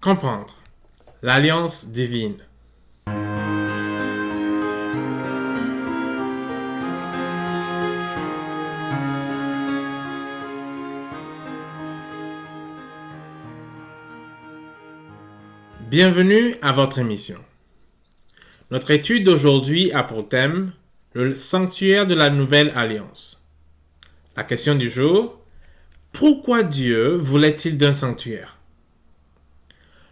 Comprendre l'alliance divine. Bienvenue à votre émission. Notre étude d'aujourd'hui a pour thème le sanctuaire de la Nouvelle Alliance. La question du jour: pourquoi Dieu voulait-il d'un sanctuaire?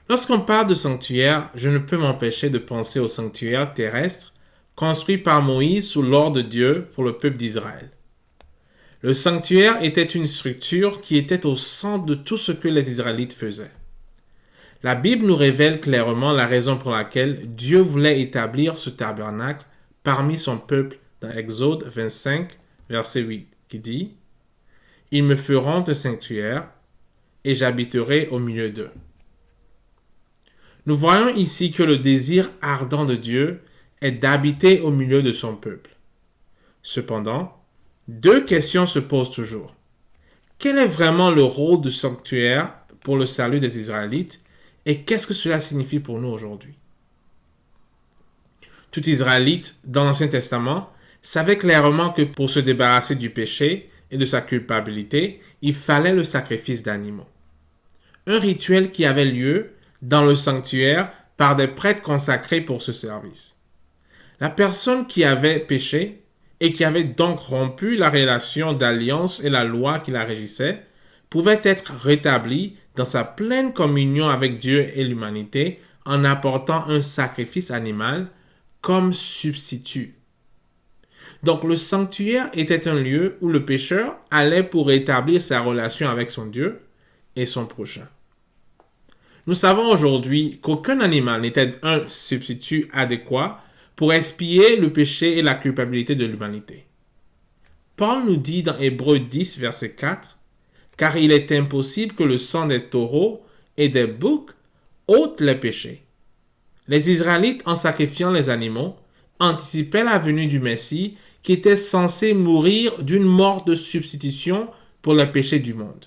Lorsqu'on parle de sanctuaire, je ne peux m'empêcher de penser au sanctuaire terrestre construit par Moïse sous l'ordre de Dieu pour le peuple d'Israël. Le sanctuaire était une structure qui était au centre de tout ce que les Israélites faisaient. La Bible nous révèle clairement la raison pour laquelle Dieu voulait établir ce tabernacle parmi son peuple dans Exode 25, verset 8, qui dit « Ils me feront un sanctuaire et j'habiterai au milieu d'eux. » Nous voyons ici que le désir ardent de Dieu est d'habiter au milieu de son peuple. Cependant, deux questions se posent toujours. Quel est vraiment le rôle du sanctuaire pour le salut des Israélites et qu'est-ce que cela signifie pour nous aujourd'hui? Tout Israélite, dans l'Ancien Testament, savait clairement que pour se débarrasser du péché et de sa culpabilité, il fallait le sacrifice d'animaux. Un rituel qui avait lieu dans le sanctuaire par des prêtres consacrés pour ce service. La personne qui avait péché et qui avait donc rompu la relation d'alliance et la loi qui la régissait pouvait être rétablie dans sa pleine communion avec Dieu et l'humanité en apportant un sacrifice animal comme substitut. Donc le sanctuaire était un lieu où le pécheur allait pour rétablir sa relation avec son Dieu et son prochain. Nous savons aujourd'hui qu'aucun animal n'était un substitut adéquat pour expier le péché et la culpabilité de l'humanité. Paul nous dit dans Hébreux 10, verset 4, « Car il est impossible que le sang des taureaux et des boucs ôte les péchés. » Les Israélites, en sacrifiant les animaux, anticipaient la venue du Messie qui était censé mourir d'une mort de substitution pour les péchés du monde.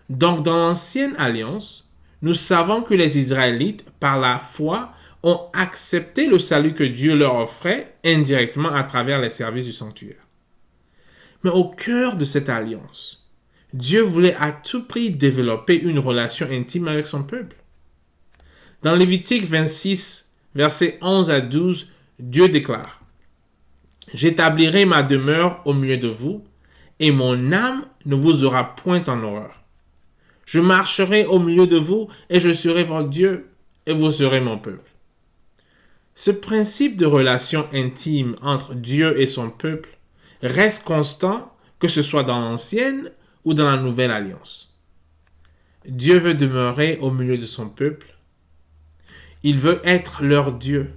Donc, dans l'Ancienne Alliance, nous savons que les Israélites, par la foi, ont accepté le salut que Dieu leur offrait indirectement à travers les services du sanctuaire. Mais au cœur de cette alliance, Dieu voulait à tout prix développer une relation intime avec son peuple. Dans Lévitique 26, versets 11 à 12, Dieu déclare « J'établirai ma demeure au milieu de vous, et mon âme ne vous aura point en horreur. Je marcherai au milieu de vous, et je serai votre Dieu, et vous serez mon peuple. » Ce principe de relation intime entre Dieu et son peuple reste constant, que ce soit dans l'Ancienne ou dans la Nouvelle Alliance. Dieu veut demeurer au milieu de son peuple. Il veut être leur Dieu.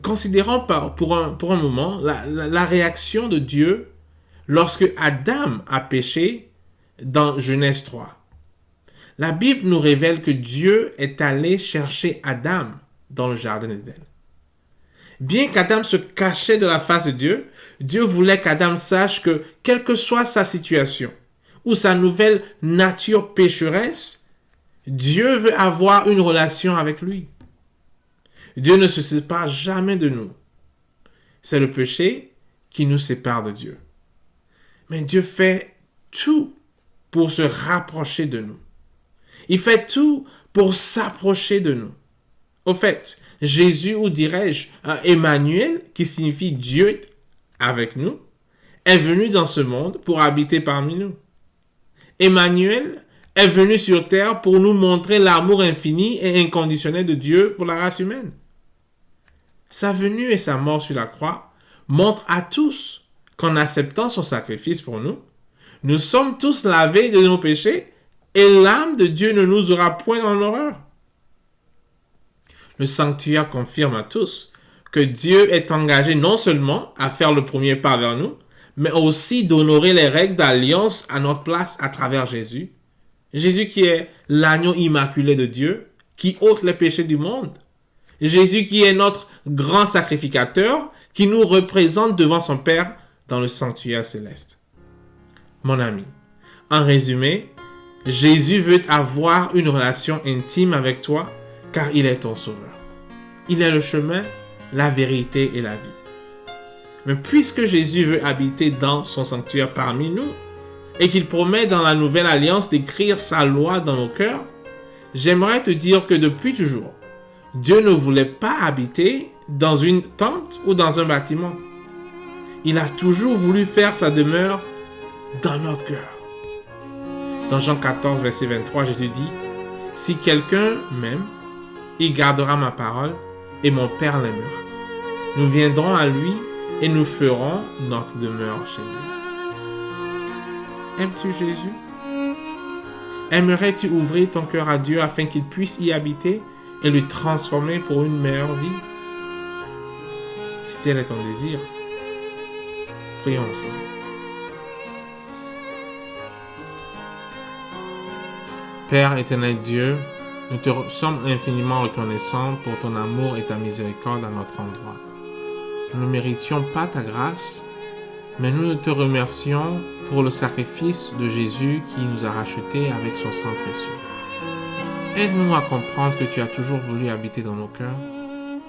Considérons pour un moment la réaction de Dieu lorsque Adam a péché dans Genèse 3. La Bible nous révèle que Dieu est allé chercher Adam dans le jardin d'Éden. Bien qu'Adam se cachait de la face de Dieu, Dieu voulait qu'Adam sache que, quelle que soit sa situation ou sa nouvelle nature pécheresse, Dieu veut avoir une relation avec lui. Dieu ne se sépare jamais de nous. C'est le péché qui nous sépare de Dieu. Mais Dieu fait tout pour se rapprocher de nous. Il fait tout pour s'approcher de nous. Au fait, Jésus, ou dirais-je, Emmanuel, qui signifie Dieu avec nous, est venu dans ce monde pour habiter parmi nous. Emmanuel est venu sur terre pour nous montrer l'amour infini et inconditionnel de Dieu pour la race humaine. Sa venue et sa mort sur la croix montrent à tous qu'en acceptant son sacrifice pour nous, nous sommes tous lavés de nos péchés et l'âme de Dieu ne nous aura point en horreur. Le sanctuaire confirme à tous que Dieu est engagé non seulement à faire le premier pas vers nous, mais aussi d'honorer les règles d'alliance à notre place à travers Jésus. Jésus qui est l'agneau immaculé de Dieu, qui ôte les péchés du monde. Jésus qui est notre grand sacrificateur, qui nous représente devant son Père dans le sanctuaire céleste. Mon ami, en résumé, Jésus veut avoir une relation intime avec toi car il est ton sauveur. Il est le chemin, la vérité et la vie. Mais puisque Jésus veut habiter dans son sanctuaire parmi nous et qu'il promet dans la nouvelle alliance d'écrire sa loi dans nos cœurs, j'aimerais te dire que depuis toujours, Dieu ne voulait pas habiter dans une tente ou dans un bâtiment. Il a toujours voulu faire sa demeure dans notre cœur. Dans Jean 14, verset 23, Jésus dit « Si quelqu'un m'aime, il gardera ma parole et mon Père l'aimera. Nous viendrons à lui et nous ferons notre demeure chez lui. » Aimes-tu Jésus? Aimerais-tu ouvrir ton cœur à Dieu afin qu'il puisse y habiter et le transformer pour une meilleure vie? Si tel est ton désir, prions ensemble. Père éternel Dieu, nous te sommes infiniment reconnaissants pour ton amour et ta miséricorde à notre endroit. Nous ne méritions pas ta grâce, mais nous te remercions pour le sacrifice de Jésus qui nous a rachetés avec son sang précieux. Aide-nous à comprendre que tu as toujours voulu habiter dans nos cœurs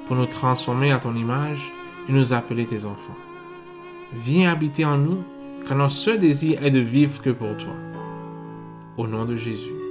pour nous transformer à ton image et nous appeler tes enfants. Viens habiter en nous, car notre seul désir est de vivre que pour toi. Au nom de Jésus.